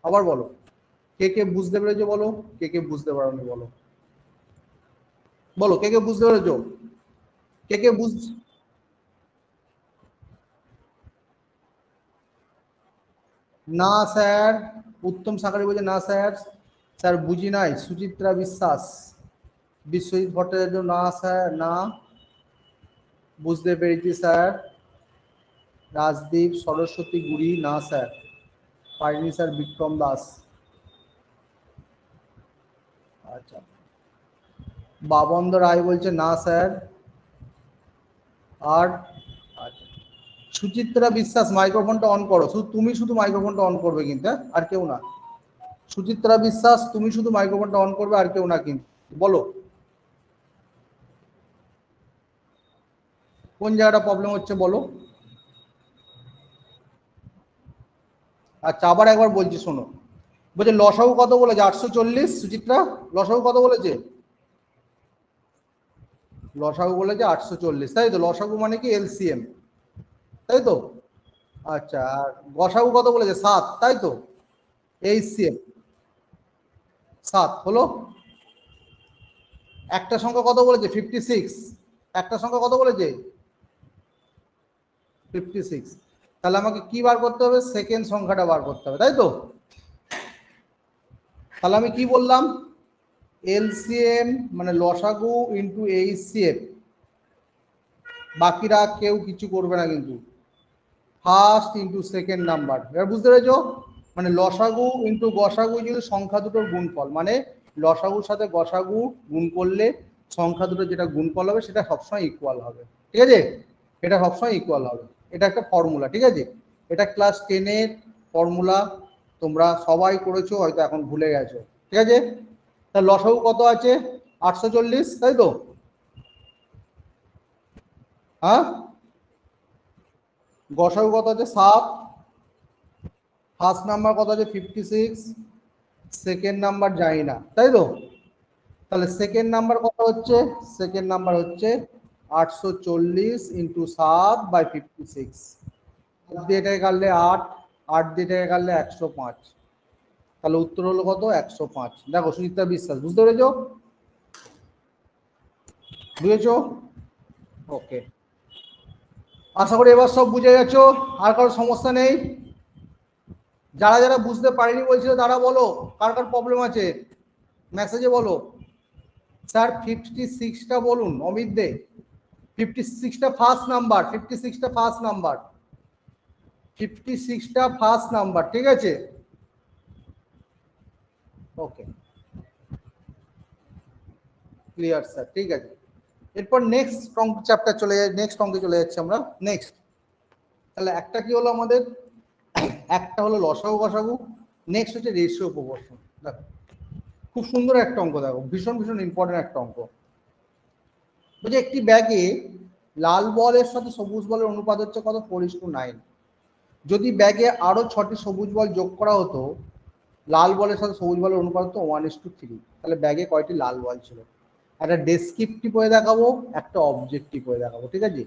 আবার বলো, কে কে বুঝতে পেরেছো বলো, কে কে বুঝতে পারোনি বলো, বলো কে কে বুঝতে পেরেছো, কে কে বুঝ না স্যার, উত্তম সাকারি বলছে না স্যার, স্যার বুঝি নাই। সুচিত্রা বিশ্বাস, বিশ্বজিৎ ভট্টাচার্য না স্যার, না বুঝতে পেরেছি স্যার। রাজদীপ সরস্বতী গুড়ি না স্যার, পাইনি স্যার। বিক্রম দাস, আচ্ছা। বাবন্দ রায় বলছে না স্যার। আর আচ্ছা, সুচিত্রা বিশ্বাস মাইক্রোফোনটা অন করো, শুধু তুমি, শুধু মাইক্রোফোনটা অন করবে কিন্তু, আর কেউ না। সুচিত্রা বিশ্বাস তুমি শুধু মাইক্রোফোনটা অন করবে, আর কেউ না কিন্তু। বলো কোন জায়গাটা প্রবলেম হচ্ছে বলো। আচ্ছা আবার একবার বলছি শোনো, বলছে লসাগু কত বলেছে 840। সুচিত্রা লসাগু কত বলেছে, লসাগু বলেছে 840, তাই তো? লসাগু মানে কি এলসিএম, তাই তো? আচ্ছা, আর গসাগু কত বলেছে 7, তাই তো? এইচসিএম 7 হলো। একটা সংখ্যা কত বলেছে 56, একটা সংখ্যা কত বলেছে 56। তাহলে আমাকে কি বার করতে হবে, সেকেন্ড সংখ্যাটা বার করতে হবে, তাই তো? তাহলে আমি কি বললাম, এলসিএম মানে লসাগু ইন্টু এইচসিএফ, বাকিরা কেউ কিছু করবে না কিন্তু, ফার্স্ট ইন্টু সেকেন্ড নাম্বার। এবার বুঝতে পেরেছো, মানে লসাগু ইন্টু গসাগু যদি সংখ্যা দুটোর গুণফল, মানে লসাগুর সাথে গসাগু গুণ করলে সংখ্যা দুটো যেটা গুণফল হবে সেটা সবসময় ইকুয়াল হবে, ঠিক আছে? এটা সবসময় ইকুয়াল হবে, এটা একটা ফর্মুলা, ঠিক আছে? এটা ক্লাস 10-এর ফর্মুলা, তোমরা সবাই করেছো, হয়তো এখন ভুলে গেছো, ঠিক আছে? তা লসাগু কত আছে 840, তাই তো? হ্যাঁ, গসাগু কত আছে 7, ফার্স্ট নাম্বার কত আছে 56, সেকেন্ড নাম্বার জানি না, তাই তো? তাহলে সেকেন্ড নাম্বার কত হচ্ছে, সেকেন্ড নাম্বার হচ্ছে 840 ইন্টু 7/56, 7 দিয়ে এটাকে কাটলে 8, 8 দিয়ে এটাকে কাটলে 105, তাহলে উত্তর হলো কত 105। দেখো সুচিত্রা বিশ্বাস, বুঝতে পেরেছো? বুঝেছো? ওকে, আশা করি এবার সব বুঝে গেছো, আর কারো সমস্যা নেই। যারা যারা বুঝতে পারেনি বলছিল তারা বলো, কার কার প্রবলেম আছে মেসেজে বলো। স্যার 56টা বলুন অমিত দে, 56টা ফার্স্ট নাম্বার, 56টা ফার্স্ট নাম্বার, 56টা ফার্স্ট নাম্বার, ঠিক আছে? ওকে, ক্লিয়ার স্যার, ঠিক আছে। এরপর নেক্সট চ্যাপ্টার চলে যায়, নেক্সট অঙ্কে চলে যাচ্ছি আমরা। নেক্সট, তাহলে একটা কি হলো আমাদের, একটা হলো লসাগু গসাগু, নেক্সট হচ্ছে রেশিও প্রপোর্শন। দেখো খুব সুন্দর একটা অঙ্ক, দেখো ভীষণ ভীষণ ইম্পর্টেন্ট একটা অঙ্ক। বলছে একটি ব্যাগে লাল বলের সাথে সবুজ বলের অনুপাত হচ্ছে কত, 4:9। যদি ব্যাগে আরো 6টি সবুজ বল যোগ করা হতো, লাল বলের সাথে সবুজ বলের অনুপাত হতো 1:3। তাহলে ব্যাগে কয়টি লাল বল ছিল? একটা ডেসক্রিপটিভ হয়ে দেখাবো, একটা অবজেক্টিভ হয়ে দেখাবো, ঠিক আছে?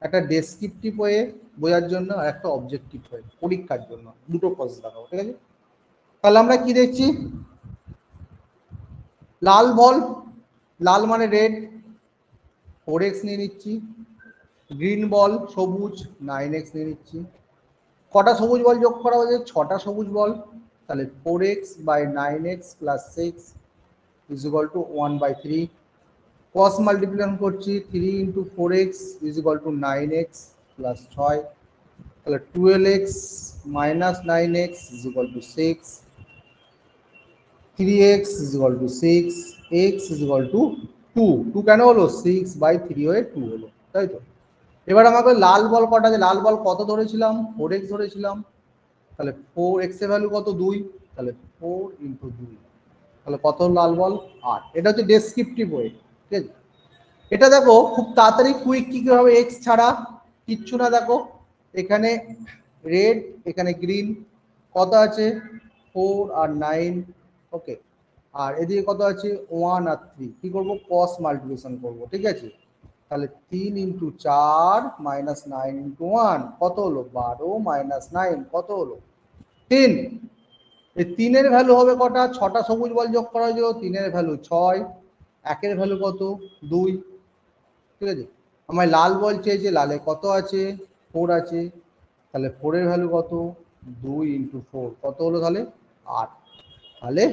একটা ডেসক্রিপটিভ হয়ে বোঝার জন্য, আর একটা অবজেক্টিভ হয়ে পরীক্ষার জন্য, দুটো প্রসেস দেখাবো, ঠিক আছে? তাহলে আমরা কি দেখছি, লাল বল, লাল মানে রেড, 4x নিয়ে নিচ্ছি। গ্রিন বল সবুজ, 9x নিয়ে নিচ্ছি। কটা সবুজ বল যোগ করা হয়েছে, 6টা সবুজ বল, তাহলে 4x/9x + 6 = 1/3। ক্রস মাল্টিপ্লিকেশন করছি, 3 × 4x = 9x + 6, তাহলে 12x - 9x = 6, 3x = 6, x = 2, 2 কেন হলো, 6/3 হয়ে 2 হলো, তাই তো? এবার আমাকে লাল বল কটা আছে, লাল বল কত ধরেছিলাম, 4x ধরেছিলাম, তাহলে 4x এর ভ্যালু কত 2, তাহলে 4 × 2, তাহলে কত লাল বল 8। এটা হচ্ছে ডেসক্রিপটিভ ওয়ে, ঠিক আছে? এটা দেখো খুব তাড়াতাড়ি কুইক কি হবে, এক্স ছাড়া কিচ্ছু না। দেখো এখানে রেড, এখানে গ্রিন, কত আছে 4 আর 9, ওকে। আর এদিকে কত আছে 1 আর 3, কি করব ক্রস মাল্টিপ্লিকেশন করব, ঠিক আছে? তাহলে 3 × 4 - 9 × 1 কত হলো 12, - 9 কত হলো 3। এই 3-এর ভ্যালু হবে কটা? 6টা সবুজ বল যোগ করা হয়েছিল, 3-এর ভ্যালু 6, 1-এর ভ্যালু কত? 2। ঠিক আছে, আমায় লাল বল চেয়েছে, লালে কত আছে? 4 আছে। তাহলে 4-এর ভ্যালু কত? 2 × 4 কত হলো তাহলে? 8। তাহলে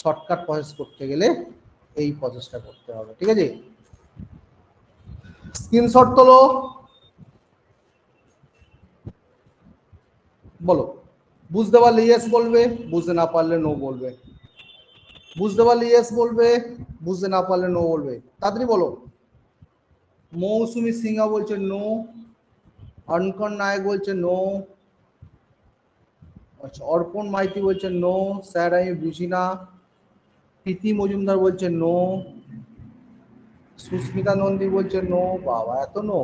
শর্টকাট প্রসেস করতে গেলে এই প্রসেসটা করতে হবে। ঠিক আছে, স্ক্রিনশট তোলো, বলো। বুঝতে পারলে ইয়েস বলবে, বুঝতে না পারলে নো বলবে। বুঝতে পারলে ইয়েস বলবে, বুঝতে না পারলে নো বলবে। তাড়াতাড়ি বলো। মৌসুমী সিংহা বলছে নো, অনকন নায়ক বলছে নো, আচ্ছা অর্পণ মাইতি বলছে নো, স্যার আমি বুঝি না। প্রীতি মজুমদার বলছে নো, সুস্মিতা নন্দী বলছে নো। বাবা এত নো,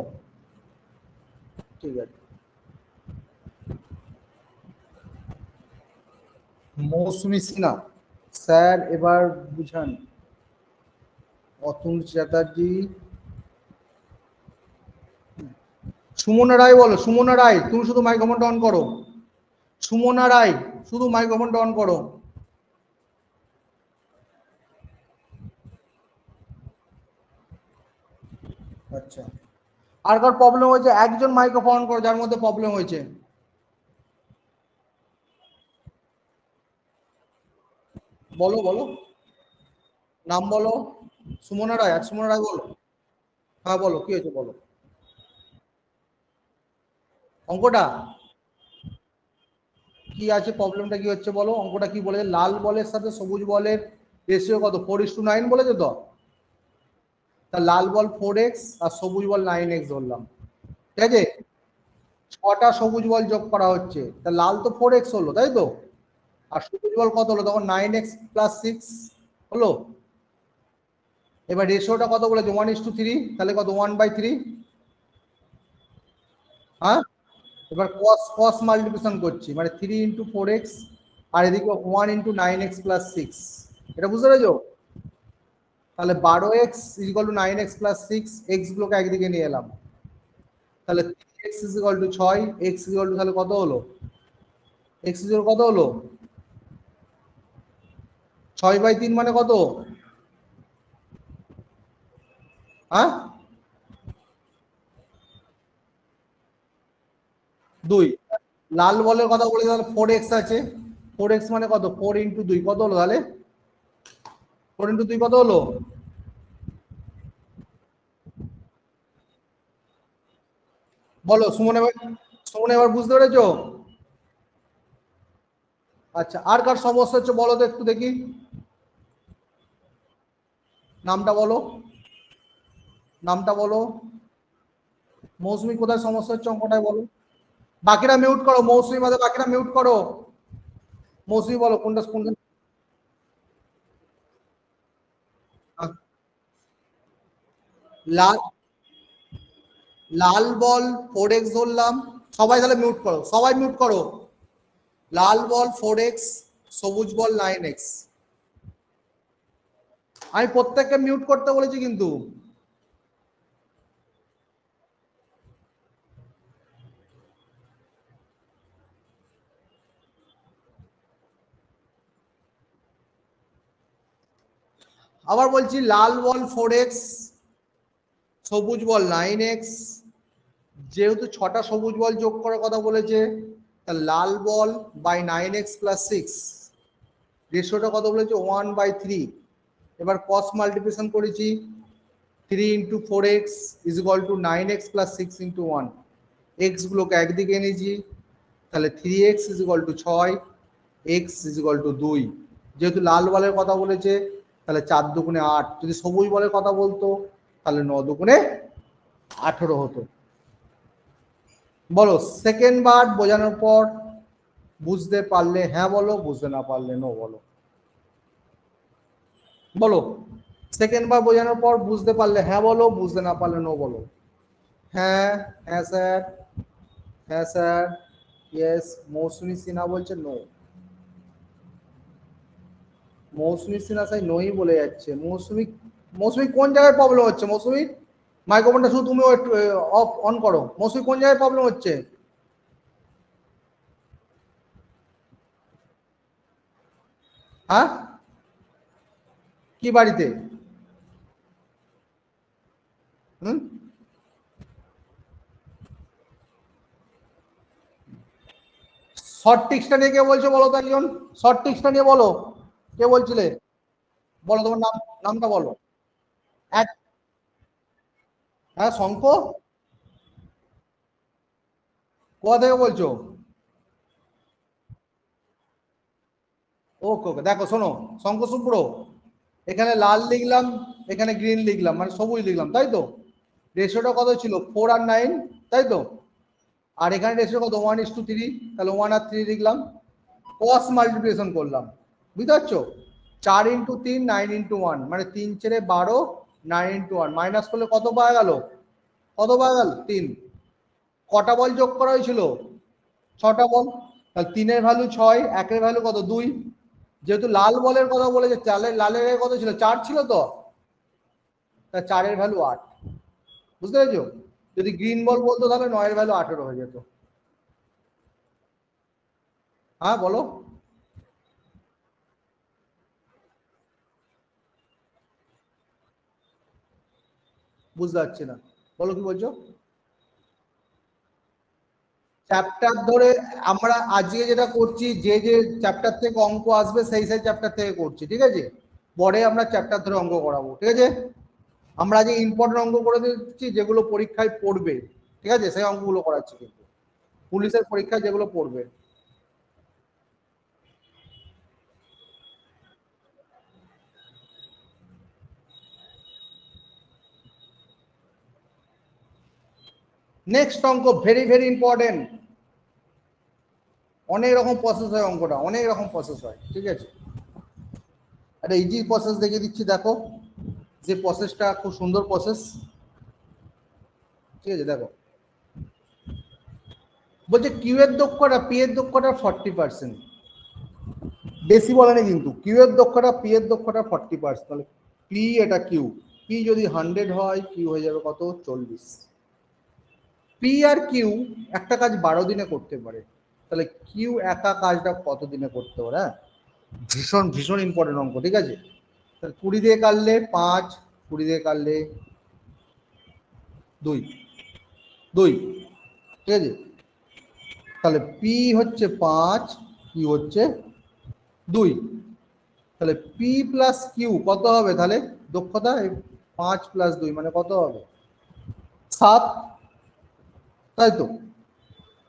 ঠিক আছে। মৌসুমী সিনহা, স্যার এবার বুঝান। অতুল চ্যাটার্জি, সুমনা রায় বলো। সুমনা রায়, তুমি শুধু মাইক্রোফোনটা অন করো। সুমনা রায়, শুধু মাইক্রোফোনটা অন করো। আচ্ছা, আর কার প্রবলেম হয়েছে? একজন মাইক্রোফোন অন করো যার মধ্যে প্রবলেম হয়েছে। বলো বলো, নাম বলো। সুমনা রায়, আর সুমনা রায় বলো। হ্যাঁ বলো, কি হয়েছে বলো। অঙ্কটা কি আছে, প্রবলেমটা কি হচ্ছে বলো। অঙ্কটা কি বলেছে? লাল বলের সাথে সবুজ বলের রেশিও কত? 4:9 বলেছে তো। তা লাল বল 4x আর সবুজ বল 9x ধরলাম। ঠিক আছে, 6টা সবুজ বল যোগ করা হচ্ছে, তা লাল তো 4x হলো, তাই তো। আর সবুজ বল কত হলো তখন? 9x + 6 হলো। এবার রেশিওটা কত বলেছে? 1:3, তাহলে কত? 1/3। হ্যাঁ, এবার cos cos মাল্টিপ্লিকেশন করছি, মানে 3 × 4x আর এদিকে 1 × 9x + 6। এটা বুঝতে পেরেছো? তাহলে 12x = 9x + 6, এক্স গুলোকে একদিকে নিয়ে এলাম। তাহলে 3x = 6, x তাহলে কত হলো? x কত হলো? 6/3 মানে কত? হ্যাঁ, 2। লাল বলের কথা বলে তাহলে 4x আছে, 4x মানে কত? 4 × 2 কত হলো তাহলে? 4 × 2 কত হলো? বলো সুমন, এবার সুমন এবার বুঝতে পেরেছো? আচ্ছা, আর কার সমস্যা হচ্ছে বলো তো একটু দেখি, নামটা বলো, নামটা বলো। মৌসুমী কোথায় সমস্যা হচ্ছে অঙ্কটায় বলো। বাকিরা মিউট করো, মৌসুমী বাদে বাকিরা মিউট করো। মৌসুমী বলো কোনটা কোনটা। লাল, লাল বল 4x ধরলাম। সবাই তাহলে মিউট করো, সবাই মিউট করো। লাল বল 4x, সবুজ বল 9x। আমি প্রত্যেককে মিউট করতে বলেছি কিন্তু। আবার বলছি, লাল বল 4x, সবুজ বল 9x। যেহেতু 6টা সবুজ বল যোগ করার কথা বলেছে, তা লাল বল বাই 9x + 6, রেশিওটা কত বলেছে? 1/3। এবার cos মাল্টিপ্লিকেশন করেছি, 3 × 4x = 9x + 6 × 1। এক্স গুলোকে একদিকে এনেছি, তাহলে 3x = 6, x = 2। যেহেতু লাল বলের কথা বলেছে, তাহলে 4 × 2 = 8। যদি সবুজ বলের কথা বলতো তাহলে 9 × 2 = 18 হতো। বলো, সেকেন্ড বার বোঝানোর পর বুঝতে পারলে হ্যাঁ বলো, বুঝতে না পারলে নো বলো। বলো, সেকেন্ড বার বোঝানোর পর বুঝতে পারলে হ্যাঁ বলো, বুঝতে না পারলে নো বলো। হ্যাঁ, হ্যাঁ স্যার, হ্যাঁ স্যার, ইয়েস। মৌসুমী সিনহা বলছে নো। মৌসুমী সিনহা সাই নই বলে যাচ্ছে। মৌসুমী, মৌসুমী কোন জায়গায় প্রবলেম হচ্ছে? মৌসুমী মাইক্রোফোনটা শুধু তুমি অফ অন করো। মৌসুমী কোন জায়গায় প্রবলেম হচ্ছে? হ্যাঁ, কি বাড়িতে? হুম, শর্ট টিক্সটা নিয়ে কে বলছো বলো তো একজন, শর্ট টিক্সটা নিয়ে বলো, কে বলছিলে? বলো তোমার নাম, নামটা বলো। এক, হ্যাঁ শঙ্খ, কোথা থেকে বলছো? ওকে ওকে, দেখো শোনো, শঙ্খ শুভ্র, এখানে লাল লিখলাম, এখানে গ্রিন লিখলাম, মানে সবুজ লিখলাম, তাই তো? রেশিওটা কত ছিল? 4 আর 9, তাই তো? আর এখানে রেশিও কত? 1:3, তাহলে 1 আর 3 লিখলাম, ক্রস মাল্টিপ্লিকেশন করলাম, বুঝতে পারছো? 4 × 3 9 × 1, মানে 3 × 4 = 12, 9 × 1 মাইনাস করলে কত পাওয়া গেল? কত পাওয়া গেল? 3। কটা বল যোগ করা হয়েছিল? 6টা বল। তাহলে 3-এর ভ্যালু 6, 1-এর ভ্যালু কত? 2। যেহেতু লাল বলের কথা বলেছে, লালের কত ছিল? 4 ছিল তো, তা 4-এর ভ্যালু 8, বুঝতে পেরেছো? যদি গ্রিন বল বলতো তাহলে 9-এর ভ্যালু 18 হয়ে যেত। হ্যাঁ বলো। বুঝতে পারছি না, বলো কি বলছো? চ্যাপ্টার ধরে আমরা আজকে যেটা করছি, যে যে চ্যাপ্টার থেকে অঙ্ক আসবে সেই সেই চ্যাপ্টার থেকে করছি, ঠিক আছে? পরে আমরা চ্যাপ্টার ধরে অঙ্ক করাবো, ঠিক আছে? আমরা আজকে ইম্পর্টেন্ট অঙ্ক করে দিচ্ছি, যেগুলো পরীক্ষায় পড়বে, ঠিক আছে? সেই অঙ্কগুলো করাচ্ছি, কিন্তু পুলিশের পরীক্ষায় যেগুলো পড়বে। নেক্সট অঙ্ক ভেরি ভেরি ইম্পর্টেন্ট। অনেক রকম প্রসেস হয় অঙ্কটা, অনেক রকম প্রসেস হয়, ঠিক আছে? একটা ইজি প্রসেস দেখিয়ে দিচ্ছি, দেখো, যে প্রসেসটা খুব সুন্দর প্রসেস, ঠিক আছে? দেখো, বলছে কিউ এর দক্ষতা পি এর দক্ষতা 40%, বেশি বলেনি কিন্তু, কিউ এর দক্ষতা পি এর দক্ষতা 40%, তাহলে পি, এটা কিউ, পি যদি 100 হয়, কিউ হয়ে যাবে কত? 40। পি আর কিউ একটা কাজ 12 দিনে করতে পারে, তাহলে কিউ একা কাজটা কত দিনে করতে পারে? হ্যাঁ, ভীষণ ভীষণ ইম্পর্টেন্ট অঙ্ক, ঠিক আছে? তাহলে 20 দিয়ে কাটলে 5, 20 দিয়ে কাটলে 2, 2, ঠিক আছে? তাহলে পি হচ্ছে 5, কিউ হচ্ছে 2, তাহলে পি প্লাস কিউ কত হবে তাহলে দক্ষতা? 5 + 2 মানে কত হবে? 7, তাই তো?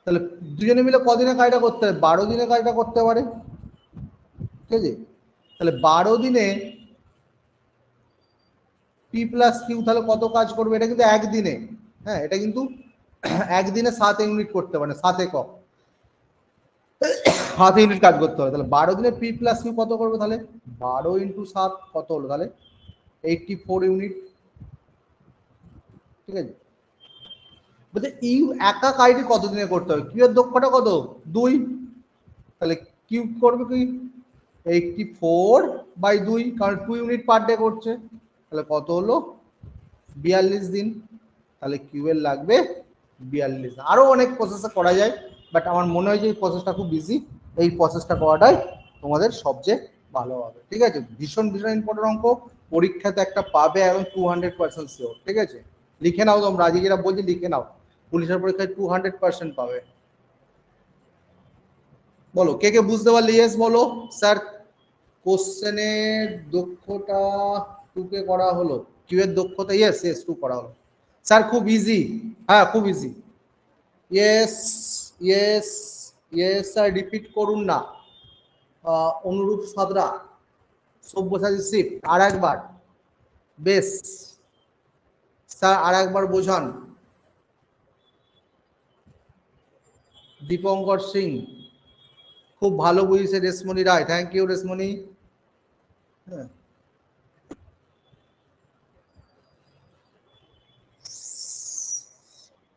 তাহলে দুজনে মিলে কদিনে কাজটা করতে পারে? 12 দিনে কাজটা করতে পারে, ঠিক আছে? তাহলে 12 দিনে পি প্লাস কিউ তাহলে কত কাজ করবে? এটা কিন্তু একদিনে, হ্যাঁ এটা কিন্তু একদিনে 7 ইউনিট করতে পারে, 7 একক, 7 ইউনিট কাজ করতে হবে। তাহলে 12 দিনে পি প্লাস কিউ কত করবে তাহলে? 12 × 7 কত হলো তাহলে? 84 ইউনিট, ঠিক আছে? বলছে ইউ একা কাজটি কতদিনে করতে হবে? কিউ এর দক্ষতা কত? 2, তাহলে কিউ করবে কি? 84/2, কারণ 2 ইউনিট পার ডে করছে, তাহলে কত হলো? 42 দিন। তাহলে কিউ এর লাগবে 42 দিন। আরো অনেক প্রসেসে করা যায়, বাট আমার মনে হয় যে এই প্রসেসটা খুব ইজি, এই প্রসেসটা করাটাই তোমাদের সবচেয়ে ভালো হবে, ঠিক আছে? ভীষণ ভীষণ ইম্পর্টেন্ট অঙ্ক, পরীক্ষাতে একটা পাবে এবং 200% শিওর, ঠিক আছে? লিখে নাও তোমরা, আজকে যেটা বলছি লিখে নাও, পুলিশের পরীক্ষায় 200% পাবে। বলো কে কে বুঝতে পারলে ইয়েস বলো। স্যার কোশ্চেনের দক্ষতা 2 কে করা হলো, কিউ এর দক্ষতা ইয়েস ইয়েস 2 করা হলো। স্যার খুব ইজি, হ্যাঁ খুব easy, yes yes yes sir, repeat করুন না। অনুরূপ সাদরা, সব্যসাচী শিব, আর একবার, বেশ স্যার আর একবার বোঝান। দীপঙ্কর সিং, খুব ভালো বুঝেছে রেশমণি রায়, থ্যাংক ইউ রেশমণি। হ্যাঁ,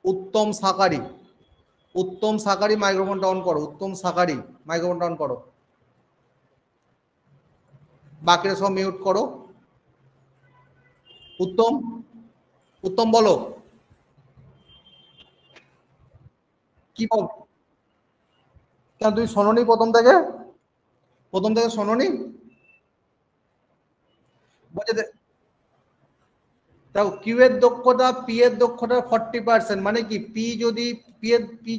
উত্তম সাকারি, উত্তম সাকারি মাইক্রোফোনটা অন করো, উত্তম সাকারি মাইক্রোফোনটা অন করো, বাকিরা সব মিউট করো। উত্তম, উত্তম বলো কি বল, কেন তুমি শোনোনি প্রথম থেকে? প্রথম থেকে শোনোনি? বলছে তাও কিউ এর দক্ষতা পি এর দক্ষতা 40%, মানে কি পি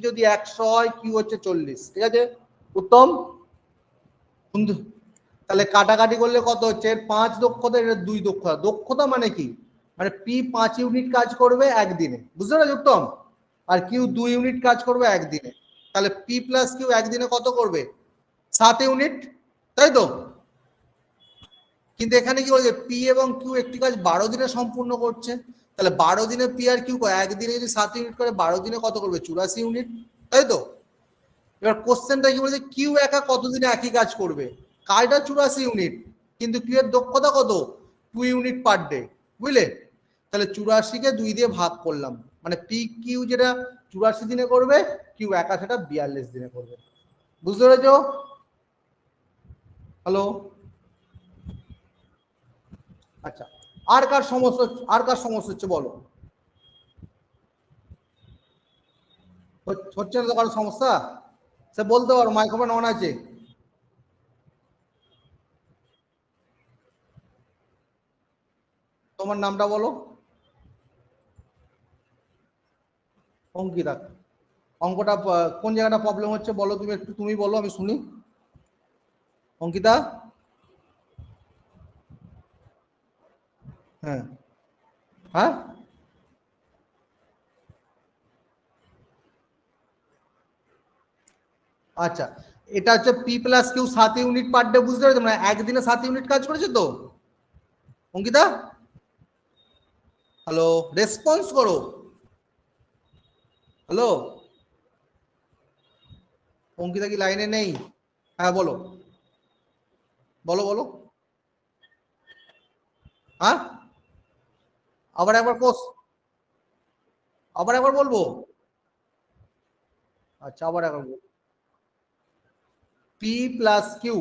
যদি 100 হয়, কিউ হচ্ছে 40, ঠিক আছে উত্তম। তাহলে কাটাকাটি করলে কত হচ্ছে, 5 দক্ষতা, এটা 2 দক্ষতা। দক্ষতা মানে কি, মানে পি 5 ইউনিট কাজ করবে একদিনে, বুঝতে পারছো উত্তম, আর কিউ 2 ইউনিট কাজ করবে একদিনে। তাহলে পি প্লাস কিউ একদিনে কত করবে, 7 ইউনিট, তাই তো। কিন্তু এখানে কি বলছে, পি এবং কিউ একটি কাজ 12 দিনে সম্পূর্ণ করছে। তাহলে 12 দিনে পি আর কিউ একদিনে যদি 7 ইউনিট করে, 12 দিনে কত করবে, 84 ইউনিট, তাই তো। এবার কোশ্চেনটা কি বলছে, কিউ একা কতদিনে একই কাজ করবে, কাজটা 84 ইউনিট, কিন্তু কিউ এর দক্ষতা কত, 2 ইউনিট পার ডে, বুঝলে। তাহলে 84 কে 2 দিয়ে ভাগ করলাম, মানে পি কিউ যেটা 84 দিনে করবে, কিউ একা সেটা 42 দিনে করবে, বুঝতে পেরেছো। হ্যালো, আচ্ছা, আর কার সমস্যা হচ্ছে বলো, হচ্ছে না তো কারো সমস্যা, সে বলতে পারো, মাইক্রোফোন অন আছে। তোমার নামটা বলো। অঙ্কিতা, অঙ্কটা কোন জায়গাটা প্রবলেম হচ্ছে বলো, তুমি একটু তুমি বলো, আমি শুনি। অঙ্কিতা, হ্যাঁ, হ্যাঁ, আচ্ছা, এটা হচ্ছে P plus Q 7 unit per day, বুঝতে পেরেছো, মানে একদিনে 7 ইউনিট কাজ করেছে তো। অঙ্কিতা, হ্যালো, রেসপন্স করো, হ্যালো, অঙ্কিতা কি লাইনে নেই, হ্যাঁ বলো, বলো বলো, হ্যাঁ, আবার একবার কোর্স, আবার একবার বলবো, আচ্ছা আবার একবার বলবো, পি প্লাস কিউ,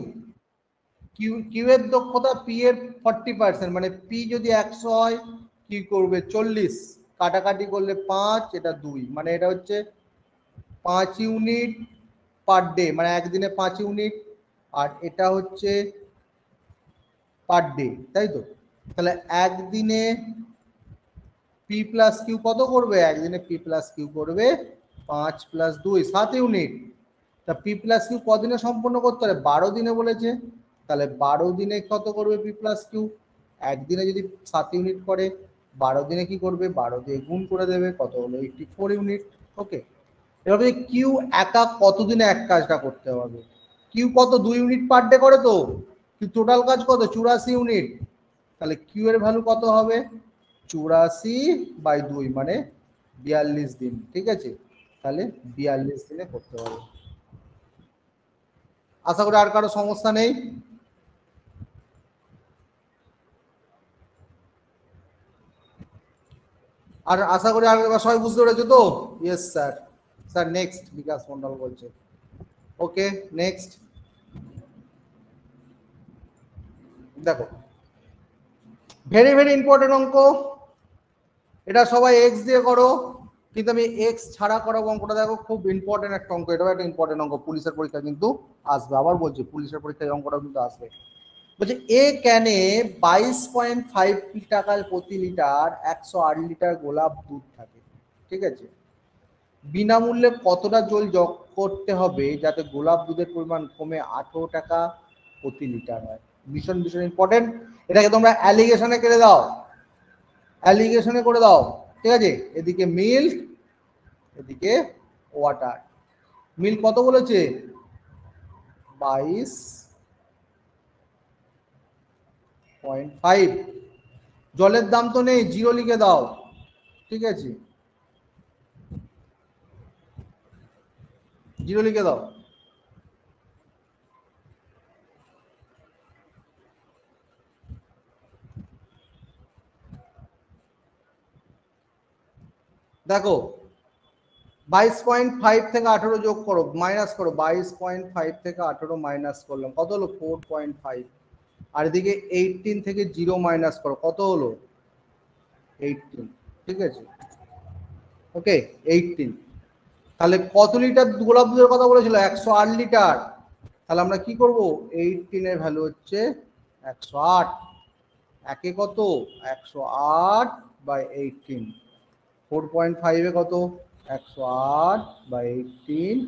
কিউ এর দক্ষতা পি এর 40%, মানে পি যদি 100 হয়, কি করবে 40, কাটাকাটি করলে 5, এটা 2, মানে এটা হচ্ছে 5 ইউনিট পার ডে, মানে একদিনে 5 ইউনিট, আর এটা হচ্ছে পার ডে, তাই তো। তাহলে একদিনে পি প্লাস কিউ কত করবে, একদিনে পি প্লাস কিউ করবে 5 প্লাস 2, 7 ইউনিট। তা পি প্লাস কিউ কদিনে সম্পন্ন করতে হবে, 12 দিনে বলেছে। তাহলে 12 দিনে কত করবে পি প্লাস কিউ, একদিনে যদি 7 ইউনিট করে, 12 দিনে কি করবে, 12 দিয়ে গুণ করে দেবে, কত হলো 84 ইউনিট। ওকে, এবার কিউ একা কতদিনে এক কাজটা করতে হবে, কিউ কত 2 ইউনিট পার ডে করে তো, কিউ টোটাল কাজ কত 84 ইউনিট, তাহলে কিউ এর ভ্যালু কত হবে, 84/2, মানে 42 দিন, ঠিক আছে। তাহলে 42 দিনে করতে হবে। আশা করি আর কারো সমস্যা নেই। আর আশা করি আর সবাই বুঝতে পেরেছো তো। ইয়েস স্যার, স্যার নেক্সট বিকাশ মন্ডল বলছে। ওকে, নেক্সট দেখো, ভেরি ভেরি ইম্পর্টেন্ট অঙ্ক, এটা সবাই এক্স দিয়ে করো, কিন্তু আমি এক্স ছাড়া করাবো অঙ্কটা, দেখো খুব ইম্পর্টেন্ট একটা অঙ্ক, এটাও একটা ইম্পর্টেন্ট অঙ্ক, পুলিশের পরীক্ষা কিন্তু আসবে, আবার বলছি পুলিশের পরীক্ষায় অঙ্কটাও কিন্তু আসবে। বলছে এ ক্যানে 22.5 টাকা প্রতি লিটার 108 লিটার গোলাপ দুধ থাকে, ঠিক আছে। বিনামূল্যে কতটা জল যোগ করতে হবে যাতে গোলাপ দুধের পরিমাণ কমে 18 টাকা প্রতি লিটার হয়। ভীষণ ভীষণ ইম্পর্টেন্ট, এটাকে তোমরা অ্যালিগেশনে করে দাও, অ্যালিগেশনে করে দাও, ঠিক আছে। এদিকে মিল্ক, এদিকে ওয়াটার। মিল্ক কত বলেছে, 22.5, জলের দাম তো নেই, জিরো লিখে দাও, ঠিক আছে, জিরো লিখে দাও। দেখো 22.5 থেকে 18 যোগ করো, মাইনাস করো, 22.5 থেকে 18 মাইনাস করলাম, কত হলো 4.5, আর এদিকে 18 থেকে 0 মাইনাস করো, কত হলো 18, ঠিক আছে। ওকে, 18, তাহলে কত লিটার গোলাপ দুধের কথা বলেছিল, 108 লিটার। তাহলে আমরা কি করব, 18 এর ভ্যালু হচ্ছে 108, একে কত 108/18, 4.5 কত 108/18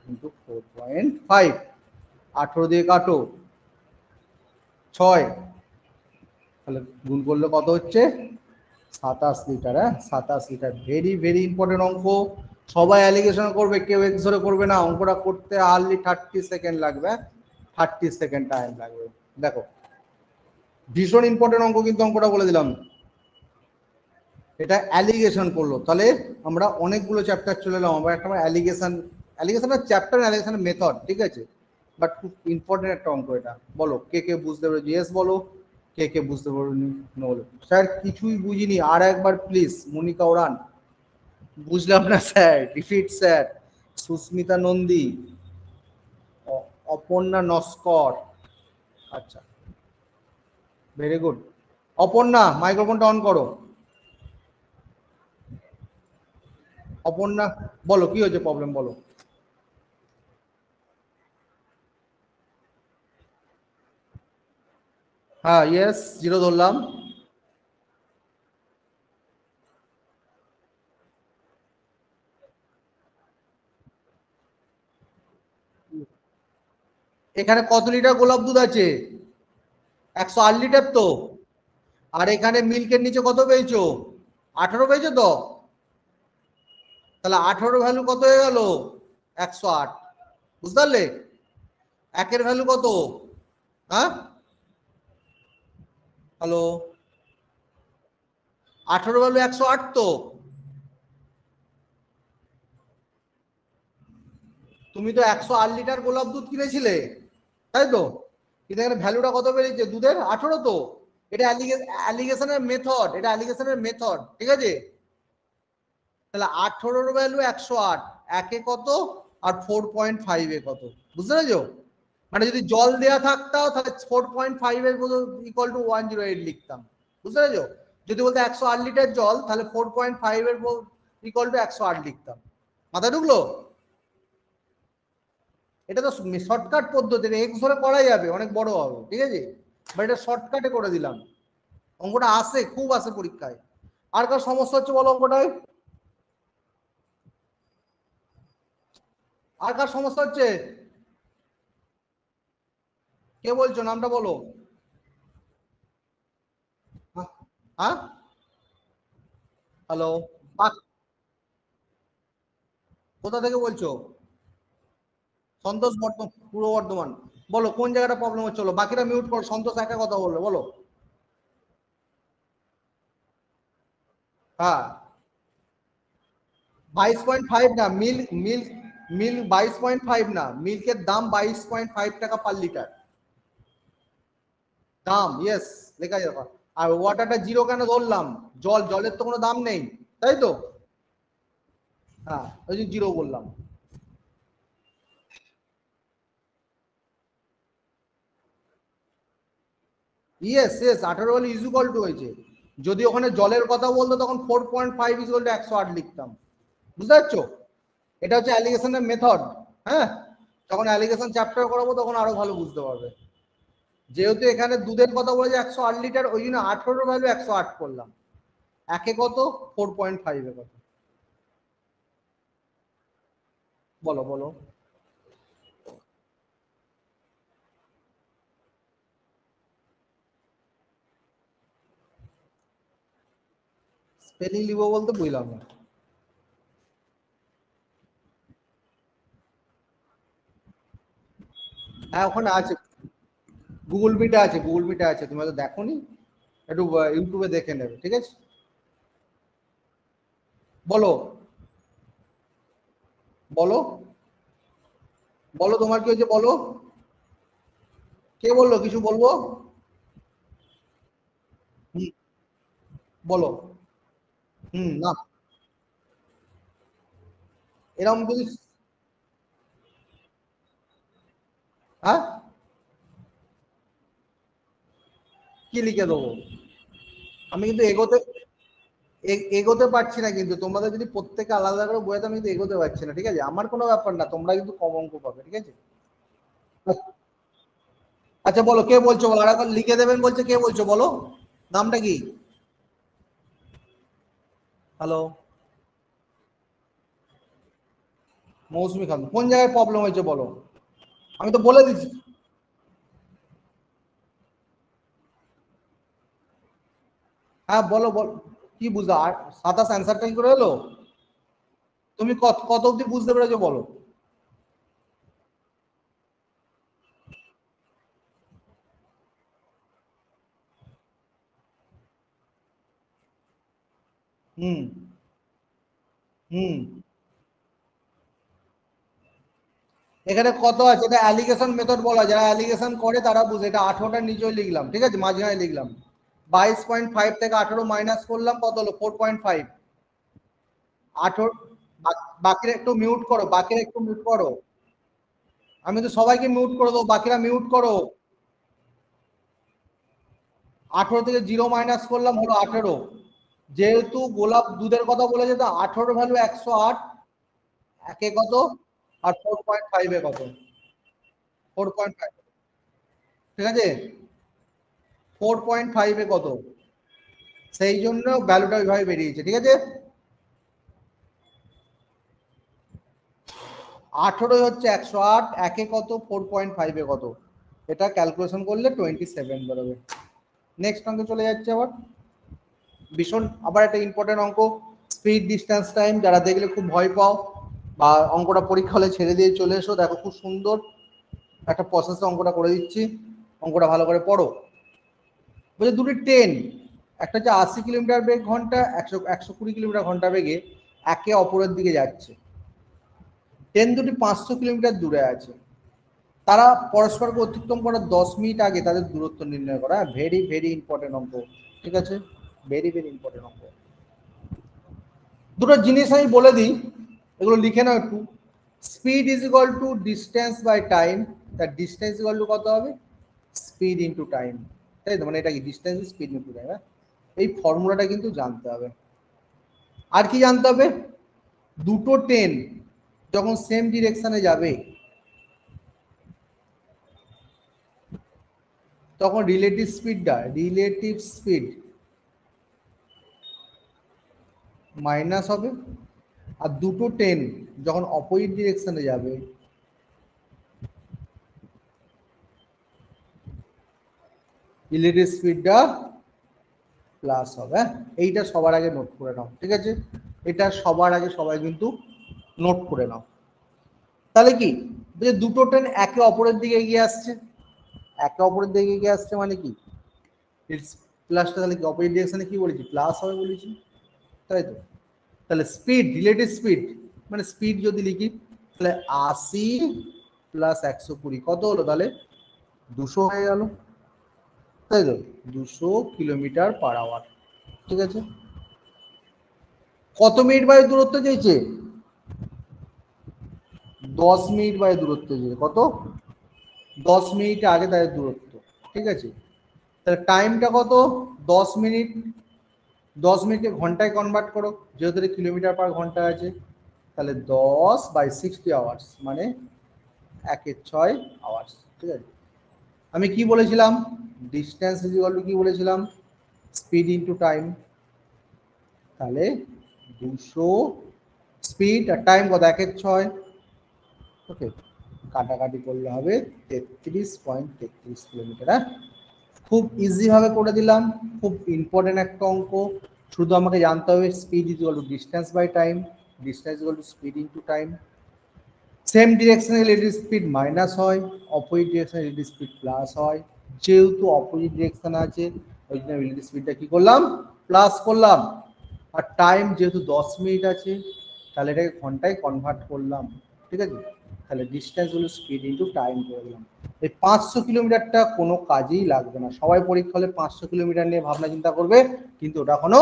ইন্টু 4.5, 18 দিয়ে কাটো 6, তাহলে গুণ করলে কত হচ্ছে 27 লিটার। হ্যাঁ 27 লিটার, ভেরি ভেরি ইম্পর্টেন্ট অঙ্ক। সবাই অ্যালিগেশন করবে, কেউ এক্স ধরে করবে না। অঙ্কটা করতে হার্ডলি 30 সেকেন্ড লাগবে, 30 সেকেন্ড টাইম লাগবে। দেখো ভীষণ ইম্পর্টেন্ট অঙ্ক, কিন্তু অঙ্কটা বলে দিলাম। এটা অ্যালিগেশন করলো, তাহলে আমরা অনেকগুলো চ্যাপ্টার চলে এলাম। আমরা একটা অ্যালিগেশনের চ্যাপ্টার, অ্যালিগেশনের মেথড, ঠিক আছে, বাট খুব ইম্পর্টেন্ট একটা অঙ্ক এটা। বলো কে কে বুঝতে পারবে, ইয়েস বলো, কে কে বুঝতে পারবেনি নো বলো। স্যার কিছুই বুঝিনি, আর একবার প্লিজ। মনিকা ওরান, বুঝলাম না sir, repeat sir. Susmita Nandi, Aparna Naskar, আচ্ছা ভেরি গুড। অপর্ণা মাইক্রোফোনটা অন করো। অপর্ণা বলো কি হয়েছে, প্রবলেম বলো। হ্যাঁ ইয়েস, জিরো ধরলাম। এখানে কত লিটার গোলাপ দুধ আছে, 108 লিটার তো। আর এখানে মিল্কের নিচে কত পেয়েছো, 18 পেয়েছো তো। তাহলে 18 ভ্যালু কত হয়ে গেল 108, বুঝতে পারলে। একের ভ্যালু কত, হ্যাঁ হ্যালো, 18 ভ্যালু 108 তো। তুমি তো 108 লিটার গোলাপ দুধ কিনেছিলে, তাই তো। কিন্তু এখানে ভ্যালুটা কত বেরিয়েছে দুধের, 18 তো। এটা অ্যালিগেশনের মেথড, এটা অ্যালিগেশনের মেথড, ঠিক আছে। তাহলে 18-র ভ্যালু 108, একে কত আর 4.5 কত, বুঝতে পেরেছো। মানে যদি জল দেওয়া থাকতো তাহলে 4.5 ইকুয়াল টু 108 লিখতাম, বুঝতে পেরেছো। যদি বলতো 108 লিটার জল, তাহলে 4.5 ইকুয়াল টু 108 লিখতাম। মাথায় ঢুকলো। এটা তো শর্টকাট পদ্ধতি, এক্স ধরে করা যাবে, অনেক বড় হবে, ঠিক আছে, বাট এটা শর্টকাটে করে দিলাম। অঙ্কটা আসে, খুব আসে পরীক্ষায়। আর কার সমস্যা হচ্ছে বলো অঙ্কটায়, আর কার সমস্যা হচ্ছে, কে বলছো, নামটা বলো। হ্যাঁ হ্যালো, কোথা থেকে বলছো। সন্তোষ বর্ধমান, পূর্ব বর্ধমান। বলো কোন জায়গাটা প্রবলেম হচ্ছিল, বাকিরা মিউট করো, সন্তোষ একা কথা বলবে, বলো। হ্যাঁ 22.5 না, মিল্ক মিল্ক 22.5 না, মিল্কের দাম 22.5 টাকা পার লিটার দাম, ইয়েস লেখা যাবে। আর ওয়াটারটা জিরো কেন ধরলাম, জলের তো কোনো দাম নেই, তাই তো। হ্যাঁ ওই যে জিরো বললাম। ইয়েস ইয়েস, 18 বলে ইজ ইকুয়াল টু হয়েছে। যদি ওখানে জলের কথা বলতো তখন 4.5 ইজ ইকুয়াল টু 108 লিখতাম, বুঝতে পারছো। এটা হচ্ছে অ্যালিগেশনের মেথড। হ্যাঁ, যখন অ্যালিগেশন চ্যাপ্টার করাবো তখন আরো ভালো বুঝতে পারবে। যেহেতু এখানে দুধের কথা বলেছে 108 লিটার, ওই জন্য 18 ভ্যালু 108 করলাম। একে কত 4.5 কত, বলো বলো। স্পেলিং লিখবো বলতে বুঝলাম না। হ্যাঁ ওখানে আছে, গুগল মিটে আছে, গুগল মিটে আছে, তুমি হয়তো দেখোনি, একটু ইউটিউবে দেখে নেবে, ঠিক আছে। বলো বলো বলো, তোমার কি হচ্ছে বলো। কে বললো কিছু বলবো। হুম, বলো। না এরকম যদি, হ্যাঁ কি লিখে দেবো, আমি কিন্তু এগোতে পারছি না, কিন্তু তোমাদের যদি প্রত্যেকে আলাদা করে বইতে, আমি কিন্তু এগোতে পারছি না, ঠিক আছে। আমার কোনো ব্যাপার না, তোমরা কিন্তু কম অঙ্ক পাবে, ঠিক আছে। আচ্ছা বলো কে বলছো, বলো আর একবার লিখে দেবেন বলছে, কে বলছো বলো। নামটা কি? হ্যালো, মৌসুমি খান। কোন জায়গায় প্রবলেম হয়েছে বলো, আমি তো বলে দিচ্ছি। হ্যাঁ বলো বল, কি বুঝলে? 27 অ্যান্সারটা কি করে এলো? তুমি কত কত অব্দি বুঝতে পেরেছো বলো? হুম হুম। এখানে কত আছে, এটা অ্যালিগেশন মেথড বলা, যারা অ্যালিগেশন করে তারা বুঝে। এটা 18টার নিচেও লিখলাম, ঠিক আছে, মাঝখানে লিখলাম। 22.5 থেকে 18 মাইনাস করলাম, কত হলো? 4.5। 18, বাকিরা একটু মিউট করো, বাকিরা একটু মিউট করো। আমি তো সবাইকে মিউট করে দেবো, বাকিরা মিউট করো। 18 থেকে 0 মাইনাস করলাম, হলো 18। যেহেতু গোলাপ দুধের কথা বলেছে, তো 18 ভ্যালু 108, একে কত, আর 4.5 এ কত? 4.5, ঠিক আছে, 4.5 এ কত, সেই জন্য ভ্যালুটা ওইভাবে বেরিয়েছে, ঠিক আছে। 18 হচ্ছে 108, একে কত, 4.5 এ কত, এটা ক্যালকুলেশন করলে 27 বেরোবে। নেক্সট অঙ্কে চলে যাচ্ছে আবার, ভীষণ আবার একটা ইম্পর্টেন্ট অঙ্ক, স্পিড ডিস্টেন্স টাইম। যারা দেখলে খুব ভয় পাও বা অঙ্কটা পরীক্ষা হলে ছেড়ে দিয়ে চলে এসো, দেখো খুব সুন্দর একটা প্রসেসে অঙ্কটা করে দিচ্ছি, অঙ্কটা ভালো করে পড়ো। বলছে দুটি ট্রেন, একটা হচ্ছে 80 কিলোমিটার বেগ ঘন্টা, 120 কিলোমিটার ঘন্টা বেগে একে অপরের দিকে যাচ্ছে। ট্রেন দুটি 500 কিলোমিটার দূরে আছে। তারা পরস্পরকে অতিক্রম করার 10 মিনিট আগে তাদের দূরত্ব নির্ণয় করা। ভেরি ভেরি ইম্পর্টেন্ট অঙ্ক, ঠিক আছে, ভেরি ভেরি ইম্পর্টেন্ট অঙ্ক। দুটো জিনিস আমি বলে দিই, এগুলো লিখে নাও একটু। Speed is equal to distance by time. তার ডিস্টেন্স ইকুয়াল টু কত হবে? স্পিড ইন্টু টাইম, তাই তো? মানে এটা কি ডিস্টেন্স স্পিড ইন্টু টাইম, হ্যাঁ? এই ফর্মুলাটা কিন্তু জানতে হবে। আর কি জানতে হবে? দুটো ট্রেন যখন সেম ডিরেকশনে যাবে, তখন রিলেটিভ স্পিড মাইনাস হবে। আর দুটো ট্রেন যখন অপোজিট ডিরেকশনে যাবে, রিলেটিভ স্পিডটা প্লাস হবে। এইটা সবার আগে নোট করে নাও, ঠিক আছে, এটা সবার আগে সবাই কিন্তু নোট করে নাও। তাহলে কি, যে দুটো ট্রেন একে অপরের দিকে এগিয়ে আসছে, একে অপরের দিকে এগিয়ে আসছে মানে কি, প্লাসটা তাহলে কি অপোজিট ডিরেকশনে কি বলেছি, প্লাস হবে বলেছি, তাই তো? তাহলে স্পিড, রিলেটিভ স্পিড মানে স্পিড যদি লিখি, তাহলে 80 প্লাস 120 কত হলো? তাহলে 200 হয়ে গেল, তাই তো, 200 কিলোমিটার/আওয়ার, ঠিক আছে। কত মিনিট বাই দূরত্ব চেয়েছে? 10 মিনিট বাই দূরত্ব চেয়েছে। কত? 10 মিনিট আগে তাদের দূরত্ব, ঠিক আছে। তাহলে টাইমটা কত? 10 মিনিট। 10 মিনিটকে ঘন্টায় কনভার্ট করো, যেহেতু কিলোমিটার/ঘন্টা আছে। তাহলে 10/60 আওয়ার্স, মানে 1/6 আওয়ার্স, ঠিক আছে। আমি কি বলেছিলাম? ডিস্টেন্স ইজ ইকুয়াল টু কি বলেছিলাম? Speed into time. তাহলে 200, স্পিড আর টাইম কত? 1/6। ওকে, কাটাকাটি করলে হবে 33.33 কিলোমিটার। হ্যাঁ, খুব ইজি ভাবে করে দিলাম, খুব ইম্পর্টেন্ট একটা অঙ্ক। শুধু আমাকে জানতে হবে speed is equal to distance by time, distance equal to speed into time. Same ডিরেকশনে রিলেটিভ স্পিড মাইনাস হয়, অপোজিট ডিরেকশনে রিলেটিভ স্পিড প্লাস হয়। যেহেতু অপোজিট ডিরেকশন আছে, ওই জন্য রিলেটিভ স্পিডটা কি করলাম? প্লাস করলাম। আর টাইম যেহেতু 10 মিনিট আছে, তাহলে এটাকে ঘন্টায় কনভার্ট করলাম, ঠিক আছে। তাহলে ডিস্টেন্স হলো স্পিড ইন্টু টাইম করে দিলাম। এই 500 কিলোমিটারটা কোনো কাজেই লাগবে না। সবাই পরীক্ষা হলে 500 কিলোমিটার নিয়ে ভাবনা চিন্তা করবে, কিন্তু ওটা কোনো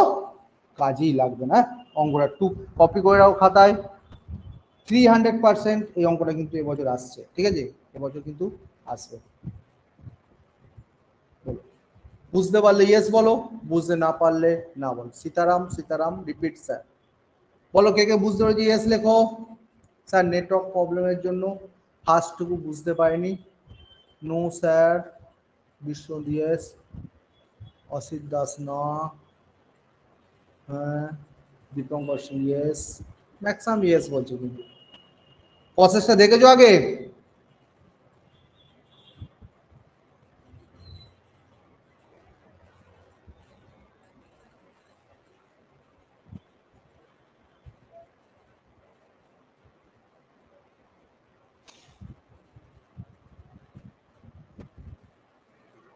কাজেই লাগবে না। অঙ্কটা টু কপি করে রাখো খাতায়। 300% এই অঙ্কটা কিন্তু এবছর আসছে, ঠিক আছে, এবছর কিন্তু আসবে। বুঝতে পারলে ইয়েস বলো, বুঝতে না পারলে না বলো। Sitaram, Sitaram repeat sir. বলো কে কে বুঝতে পেরেছি, ইয়েস লেখো। স্যার নেটওয়ার্ক প্রবলেমের জন্য ফার্স্টটুকু বুঝতে পারিনি। No sir, Biswajit yes. Asit Das না, হ্যাঁ Dipankar Singh yes, maximum yes বলছে। কিন্তু প্রসেসটা দেখেছো আগে?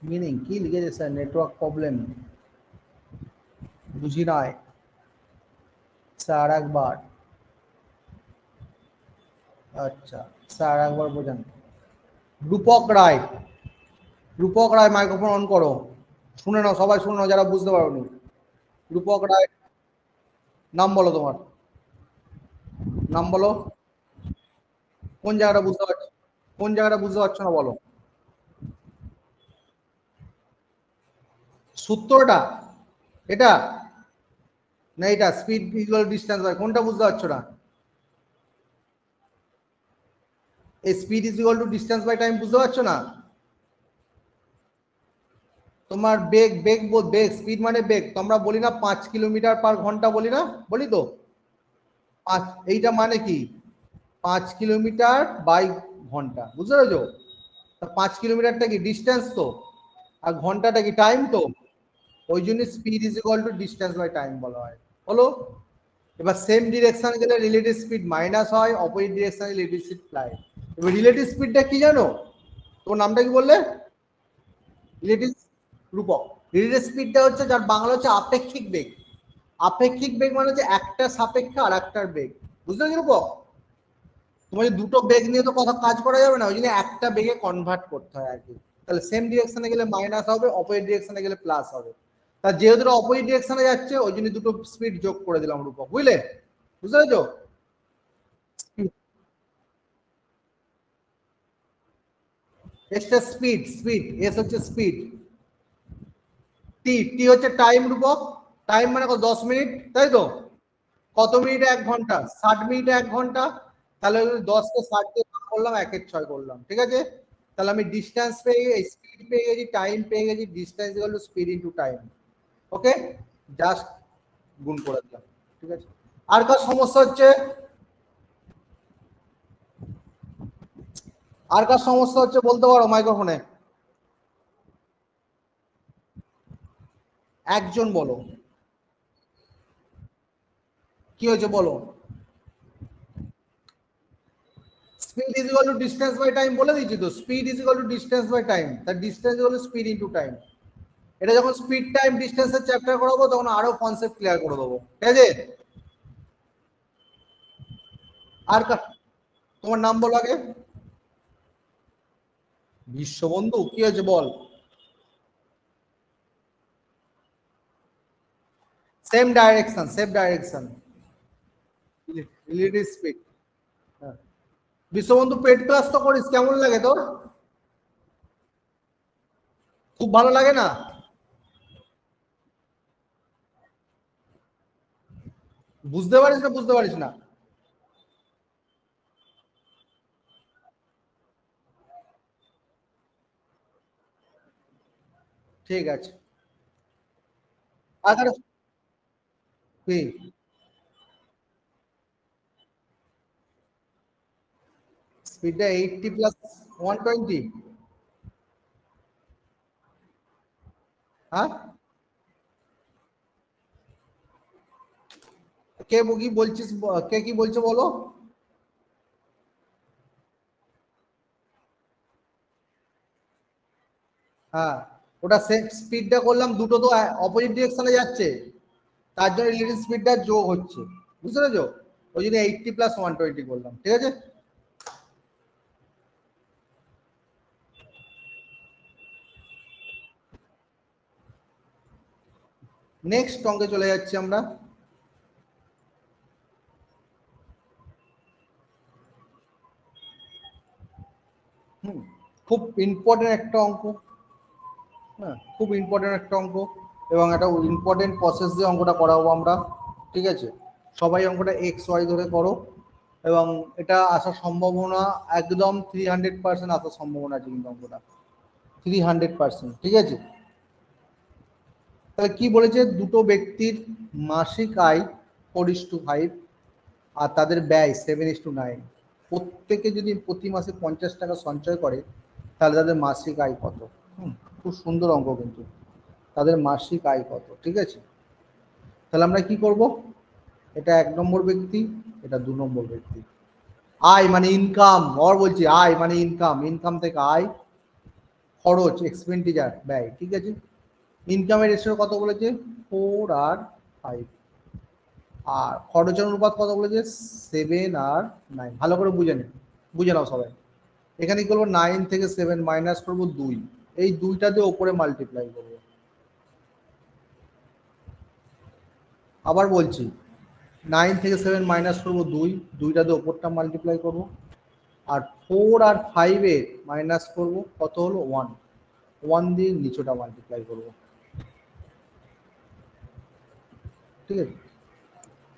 মিনিং কি লিখেছে স্যার? নেটওয়ার্ক প্রবলেম, বুঝি নাই স্যার একবার। আচ্ছা স্যার একবার বোঝান। রূপক রায়, রূপক রায় মাইক্রোফোন অন করো, শুনে নাও সবাই, শুনে নাও যারা বুঝতে পারোনি। রূপক রায়, নাম বলো তোমার, নাম বলো। কোন জায়গাটা বুঝতে পারছো, কোন জায়গাটা বুঝতে পারছো না বলো। সূত্রটা এটা না, এটা স্পিড ইকুয়াল ডিস্টেন্স বাই, কোনটা বুঝতে পারছো না? এই speed is equal to distance by time বুঝতে পারছো না? তোমার বেগ, বেগ স্পিড মানে বেগ, তো আমরা বলি না 5 কিলোমিটার/ঘন্টা, বলি না, বলি তো। পাঁচ, এইটা মানে কি 5 কিলোমিটার/ঘন্টা, বুঝতে পেরেছো? 5 কিলোমিটারটা কি ডিস্টেন্স তো, আর ঘন্টাটা কি টাইম তো, ওই জন্য speed is equal to distance by time বলা হয়। হলো? এবার সেম ডিরেকশন গেলে রিলেটিভ স্পিড মাইনাস হয়, অপোজিট ডিরেকশনে রিলেটিভ স্পিড প্লাস। এবার রিলেটিভ স্পিডটা কি জানো? তোমার নামটা কি বললে? রিলেটিভ, রূপক। রিলেটিভ স্পিডটা হচ্ছে, যার বাংলা হচ্ছে আপেক্ষিক বেগ। আপেক্ষিক বেগ মানে হচ্ছে একটা সাপেক্ষে আর একটার বেগ, বুঝতে পেরেছো রূপক? তোমার দুটো বেগ নিয়ে তো কথা কাজ করা যাবে না, ওই জন্য একটা বেগে কনভার্ট করতে হয় আর কি। তাহলে সেম ডিরেকশনে গেলে মাইনাস হবে, অপোজিট ডিরেকশনে গেলে প্লাস হবে। তা যেহেতু অপোজিট ডিরেকশনে যাচ্ছে, ওই জন্য দুটো স্পিড যোগ করে দিলাম রূপক, বুঝলে? বুঝতে পেরেছো? এসটা স্পিড, স্পিড এস হচ্ছে স্পিড, টি, টি হচ্ছে টাইম রূপক। টাইম মানে কত? 10 মিনিট, তাই তো? কত মিনিটে 1 ঘন্টা? 60 মিনিটে 1 ঘন্টা। তাহলে 10কে 60 দিয়ে ভাগ করলাম, 1/6 করলাম, ঠিক আছে? তাহলে আমি ডিস্টেন্স পেয়ে গেছি, স্পিড পেয়ে গেছি, টাইম পেয়ে গেছি। Distance equal to speed into time. Okay, just গুণ করে দিলাম, ঠিক আছে? আর কার সমস্যা হচ্ছে? আর কার সমস্যা হচ্ছে বলতে পারো মাইক্রোফোনে? একজন বলো, কি হয়েছে বলো। Speed is equal to distance by time বলে দিয়েছি তো, speed is equal to distance by time, তার distance equal to speed into time. এটা যখন স্পিড টাইম ডিস্টেন্সের চ্যাপ্টার করাবো, তখন আরো কনসেপ্ট ক্লিয়ার করে দেবো, ঠিক আছে? আর তোমার নাম বলো আগে। বিশ্ববন্ধু, কি হয়েছে বল। Same direction, same direction, relative speed. Biswabandhu paid class তো করিস, কেমন লাগে তোর? খুব ভালো লাগে না? বুঝতে পারিস না, বুঝতে পারিস না? ঠিক আছে। আর কি? স্পিডটা 80 + 120? হ্যাঁ, কে কি বলছিস, কে কি বলছো বলো। হ্যাঁ, ওটা স্পিডটা করলাম, দুটো তো অপোজিট ডিরেকশনে যাচ্ছে, তার জন্য রিলেটিভ স্পিডটা যোগ হচ্ছে, বুঝতে পেরেছো? ওই জন্য 80 + 120 করলাম, ঠিক আছে? নেক্সট অঙ্কে চলে যাচ্ছি আমরা। হুম, খুব ইম্পর্টেন্ট একটা অঙ্ক। হ্যাঁ, খুব ইম্পর্টেন্ট একটা অঙ্ক, এবং একটা ইম্পর্টেন্ট প্রসেস দিয়ে অঙ্কটা করাবো আমরা, ঠিক আছে? সবাই অঙ্কটা XY ধরে করো, এবং এটা আসার সম্ভাবনা একদম 300% আসার সম্ভাবনা আছে কিন্তু অঙ্কটা, 300%, ঠিক আছে? তাহলে কি বলেছে, দুটো ব্যক্তির মাসিক আয় 4:5 আর তাদের ব্যয় 7:9। প্রত্যেকে যদি প্রতি মাসে 50 টাকা সঞ্চয় করে তাহলে তাদের মাসিক আয় কত? খুব সুন্দর অঙ্ক কিন্তু, তাদের মাসিক আয় কত, ঠিক আছে। তাহলে আমরা কি করব, এটা 1 নম্বর ব্যক্তি, এটা 2 নম্বর ব্যক্তি। আয় মানে ইনকাম, বলছি আয় মানে ইনকাম, ইনকাম থেকে আয়, খরচ এক্সপেন্ডিচার ব্যয়, ঠিক আছে। ইনকামের রেশিও কত বলেছে, 4 আর 5, আর খরচের অনুপাত কত বলেছে, 7 আর 9। ভালো করে বুঝে নাও সবাই। এখানে কি করবো, 9 থেকে 7 মাইনাস করবো 2, এই 2টা দিয়ে ওপরে মাল্টিপ্লাই করবো। আবার বলছি, 9 থেকে 7 মাইনাস করবো 2, 2টা দিয়ে ওপরটা মাল্টিপ্লাই করবো, আর 4 আর 5 এর মাইনাস করবো কত হলো, 1, 1 দিয়ে নিচেটা মাল্টিপ্লাই করবো, ঠিক আছে।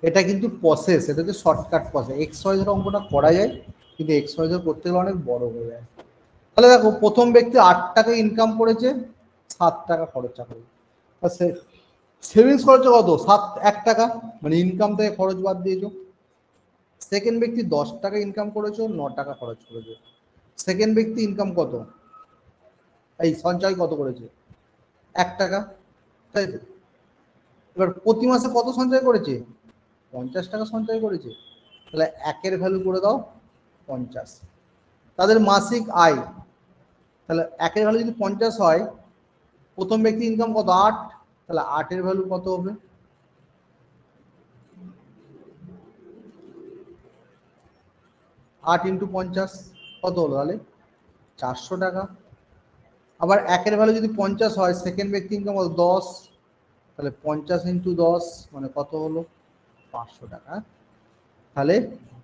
এটা কিন্তু প্রসেস, এটা হচ্ছে shortcut process. X Y Z অঙ্কটা করা যায়, কিন্তু এক্স ওয়াই জেড করতে গেলে অনেক বড় হয়ে যায়। তাহলে দেখো, প্রথম ব্যক্তি 8 টাকা ইনকাম করেছে, 7 টাকা খরচা করেছে। সেভিংস খরচ কত, 1 টাকা, মানে ইনকাম থেকে খরচ বাদ দিয়েছো। সেকেন্ড ব্যক্তি 10 টাকা ইনকাম করেছো, 9 টাকা খরচ করেছো। সেকেন্ড ব্যক্তি ইনকাম কত, এই সঞ্চয় কত করেছে, 1 টাকা, তাই তো। এবার প্রতি মাসে কত সঞ্চয় করেছে, 50 টাকা সঞ্চয় করেছে। তাহলে 1-এর ভ্যালু করে দাও 50। তাদের মাসিক আয়, তাহলে 1-এর ভ্যালু যদি 50 হয়, প্রথম ব্যক্তি ইনকাম কত, 8, তাহলে 8-এর ভ্যালু কত হবে, 8 ইন্টু 50 কত হলো, তাহলে 400 টাকা। আবার 1-এর ভ্যালু যদি 50 হয়, সেকেন্ড ব্যক্তি ইনকাম কত, 10, তাহলে 50 ইন্টু 10 মানে কত হলো, 500 টাকা। তাহলে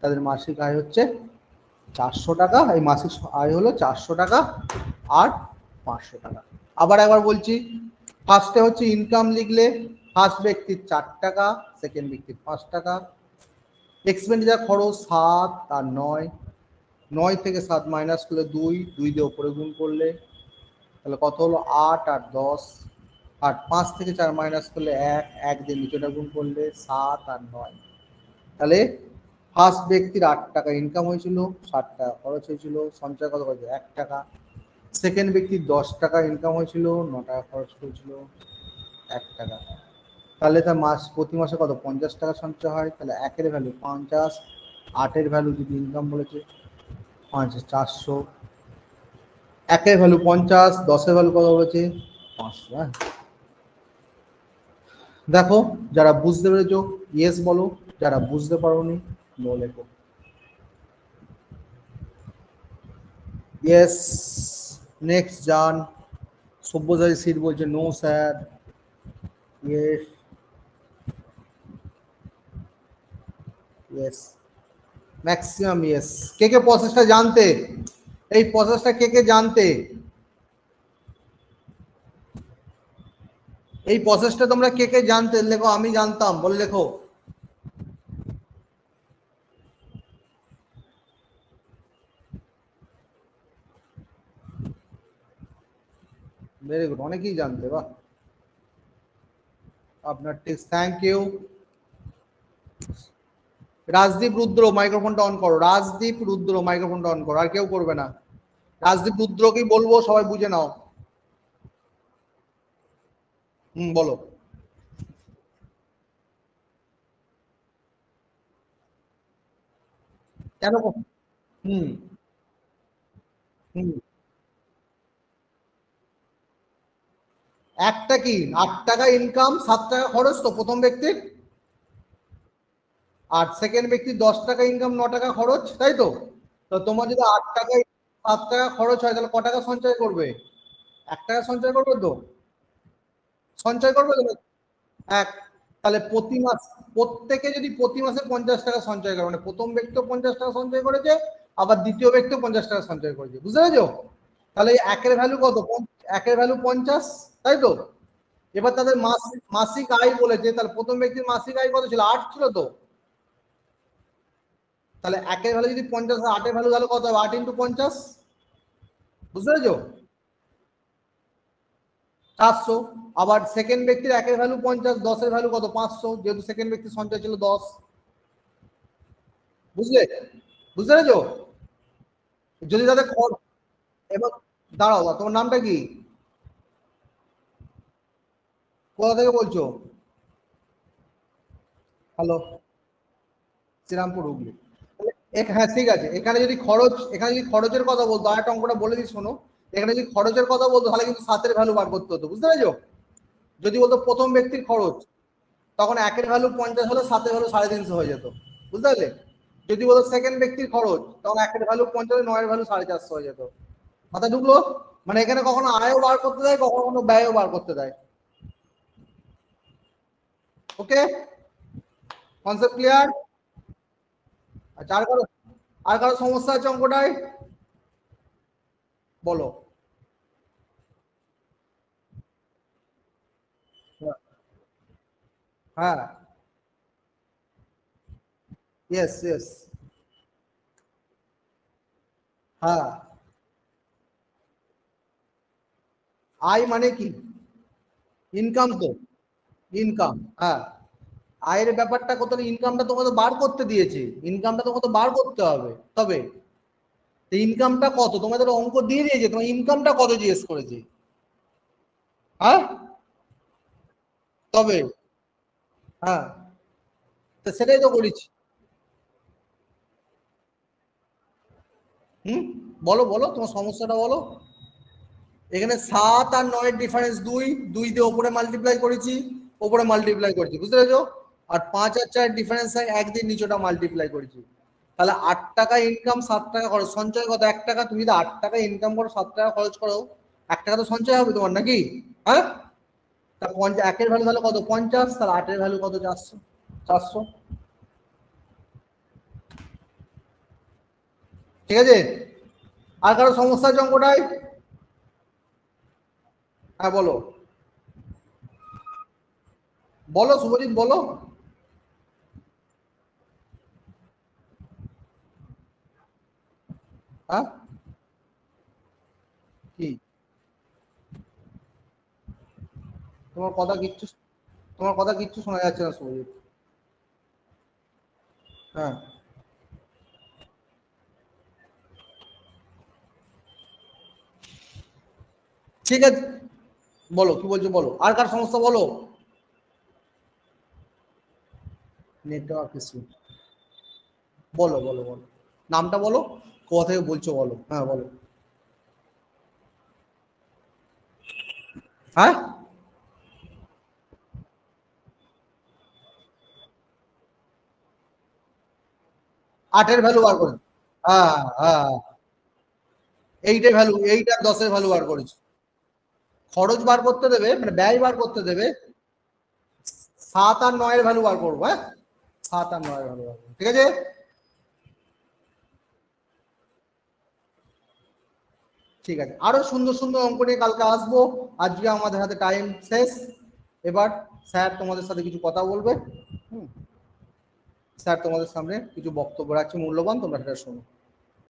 তাদের মাসিক আয় হচ্ছে 400 টাকা, এই মাসিক আয় হলো 400 টাকা আর 500 টাকা। আবার একবার বলছি, ফার্স্টে হচ্ছে ইনকাম লিখলে ফার্স্ট ব্যক্তির 4 টাকা, সেকেন্ড ব্যক্তির 5 টাকা। এক্সপেন্ডিচার খরচ 7 আর 9, 9 থেকে 7 মাইনাস করলে 2, 2 দিয়ে ওপরে গুণ করলে তাহলে কত হলো, 8 আর 10। আর 5 থেকে 4 মাইনাস করলে 1, 1 দিয়ে নিচেটা গুণ করলে 7 আর 9। তাহলে ফার্স্ট ব্যক্তির 8 টাকা ইনকাম হয়েছিল, 7 টাকা খরচ হয়েছিল, সঞ্চয় কত হয়েছে, 1 টাকা। সেকেন্ড ব্যক্তির 10 টাকা ইনকাম হয়েছিল, 9 টাকা খরচ করেছিল, 1 টাকা। তাহলে তার প্রতি মাসে কত, 50 টাকা সঞ্চয় হয়। তাহলে 1-এর ভ্যালু 50, 8-এর ভ্যালু যদি ইনকাম বলেছে 400, 1-এর ভ্যালু 50, 10-এর ভ্যালু কত বলেছে, 500। হ্যাঁ, দেখো যারা বুঝতে পেরেছো ইয়েস বলো, যারা বুঝতে পারোনি নো লেখো। ইয়েস, নেক্সট যান। সব্যসাচী সিট বলছে no sir. Yes, yes, maximum yes. কে কে প্রসেসটা জানতে, এই প্রসেসটা কে কে জানতে, এই প্রসেসটা তোমরা কে কে জানতে, লেখো আমি জানতাম বলে লেখো। ভেরি গুড, অনেকেই জানতে, বাহ, আপনার ঠিক, থ্যাংক ইউ। রাজদীপ রুদ্র মাইক্রোফোনটা অন করো, রাজদীপ রুদ্র মাইক্রোফোনটা অন করো, আর কেউ করবে না। রাজদীপ রুদ্রকেই বলবো, সবাই বুঝে নাও। বলো। কেন? হুম, হুম। একটা কি, 8 টাকা ইনকাম, 7 টাকা খরচ তো প্রথম ব্যক্তির, আর সেকেন্ড ব্যক্তির 10 টাকা ইনকাম, 9 টাকা খরচ, তাই তো। তো তোমার যদি 8 টাকা 7 টাকা খরচ হয়, তাহলে ক টাকা সঞ্চয় করবে, 1 টাকা সঞ্চয় করবে তো, সঞ্চয় করবে তো, এক। তাহলে প্রতি মাস, প্রত্যেকে যদি প্রতি মাসে 50 টাকা সঞ্চয় করে, মানে প্রথম ব্যক্তিও 50 টাকা সঞ্চয় করেছে, আবার দ্বিতীয় ব্যক্তিও 50 টাকা সঞ্চয় করেছে, বুঝতে পেরেছো। তাহলে 1-এর ভ্যালু কত, 1-এর ভ্যালু 50, তাই তো। এবার তাদের মাসিক আয় বলেছে, তাহলে প্রথম ব্যক্তির মাসিক আয় কত ছিল, 8 ছিল তো। তাহলে 1-এর ভ্যালু যদি 50, 8-এর ভ্যালু তাহলে কত হবে, 8 ইন্টু 50, বুঝতে পেরেছো। 400। আবার সেকেন্ড ব্যক্তির 1 এর ভ্যালু 50, 10 এর ভ্যালু কত 500, যেহেতু সেকেন্ড ব্যক্তির সঞ্চয় ছিল 10। বুঝলে বুঝতে পেরেছো? যদি তাদের এবার দাঁড়াও, তোমার নামটা কি, কোথা থেকে বলছো? হ্যালো, শ্রীরামপুর, হুগলি। হ্যাঁ ঠিক আছে, এখানে যদি খরচের কথা বলতো, আর একটা অঙ্কটা বলে দিই শোনো। এখানে যদি খরচের কথা বলতো তাহলে কিন্তু 7 এর ভ্যালু বার করতে হতো, বুঝতে পেরেছো? যদি বলতো প্রথম ব্যক্তির খরচ, তখন 1 এর ভ্যালু 50 হলে 7 এর ভ্যালু 350 হয়ে যেত, বুঝতে পারলে? যদি বলতো সেকেন্ড ব্যক্তির খরচ, তখন 1 এর ভ্যালু 50 হলে 9 এর ভ্যালু 450 হয়ে যেত। মাথা ঢুকলো? মানে এখানে কখনো আয়ও বার করতে দেয়, কখনো ব্যয়ও বার করতে দেয়। ওকে, কনসেপ্ট ক্লিয়ার? আচ্ছা, আর কারো সমস্যা আছে অঙ্কটায়? বলো। হ্যাঁ, ইয়েস ইয়েস। হ্যাঁ, আয় মানে কি? ইনকাম তো, ইনকাম, হ্যাঁ। আয়ের ব্যাপারটা কত, ইনকামটা তোমাকে বার করতে দিয়েছে, ইনকামটা তোমাকে বার করতে হবে। তবে ইনকামটা কত, তোমাদের অঙ্ক দিয়ে দিয়েছে, তোমার ইনকামটা কত জিজ্ঞেস করেছে। হ্যাঁ, তবে হ্যাঁ, তো সেটাই তো করেছি। হুম, বলো বলো তোমার সমস্যাটা বলো। এখানে 7 আর 9 এর ডিফারেন্স 2, 2 দিয়ে ওপরে মাল্টিপ্লাই করেছি, ওপরে মাল্টিপ্লাই করেছি, বুঝতে পেরেছো? আর 5 আর 4 ডিফারেন্স 1 দিয়ে নিচেটা মাল্টিপ্লাই করেছি। তাহলে 8 টাকা ইনকাম, 7 টাকা খরচ, সঞ্চয় কত? 1 টাকা। তুমি যদি 8 টাকা ইনকাম করো, 7 টাকা খরচ করো, 1 টাকা তো সঞ্চয় হবে তোমার, নাকি? হ্যাঁ, তা 1 এর ভ্যালু তাহলে কত? 50। তাহলে 8 এর ভ্যালু কত? 400। 400, ঠিক আছে? আর কারো সমস্যা আছে অঙ্কটায়? হ্যাঁ বলো, বলো শুভজিৎ বলো। হ্যাঁ, কি? তোমার কথা কিচ্ছু, তোমার কথা কিচ্ছু শোনা যাচ্ছে না শুভজিৎ। হ্যাঁ, ঠিক আছে, বলো কি বলছো, বলো আর কার সমস্যা বলো। নেটওয়ার্ক ইস্যু, বলো বলো বলো, নামটা বলো, কোথা থেকে বলছো বলো, হ্যাঁ বলো। হ্যাঁ, 8 এর ভ্যালু বার করে, হ্যাঁ হ্যাঁ, 8 এর ভ্যালু, 8 আর 10 এর ভ্যালু বার করেছি। খরচ বার করতে দেবে, মানে ব্যয় বার করতে দেবে। 7 আর 9 এর ভ্যালু বার করবো, হ্যাঁ, 7 আর 9 এর ভ্যালু বার করবো, ঠিক আছে? ঠিক আছে, আরো সুন্দর সুন্দর অঙ্ক নিয়ে কালকে আসবো। আজকে আমাদের হাতে টাইম শেষ। এবার স্যার তোমাদের সাথে কিছু কথা বলবে। হুম, স্যার তোমাদের সামনে কিছু বক্তব্য রাখছে মূল্যবান, তোমরা সেটা শোনো।